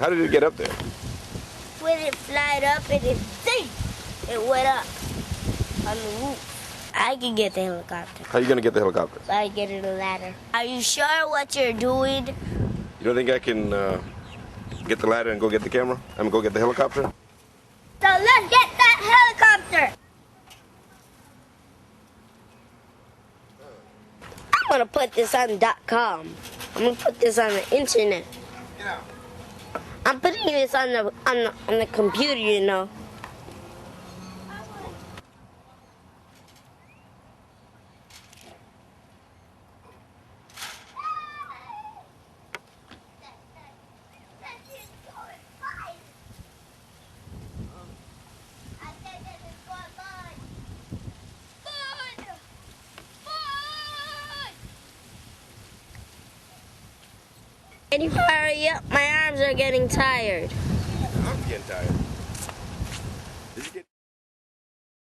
How did it get up there? When it flied up and it went up on the roof. I can get the helicopter. How are you gonna get the helicopter? By getting a ladder. Are you sure what you're doing? You don't think I can get the ladder and go get the camera? I mean, go get the helicopter? So let's get that helicopter! I'm gonna put this on .com. I'm gonna put this on the internet. Yeah. I'm putting this on the computer, you know. Can you hurry up? My arms are getting tired. I'm getting tired.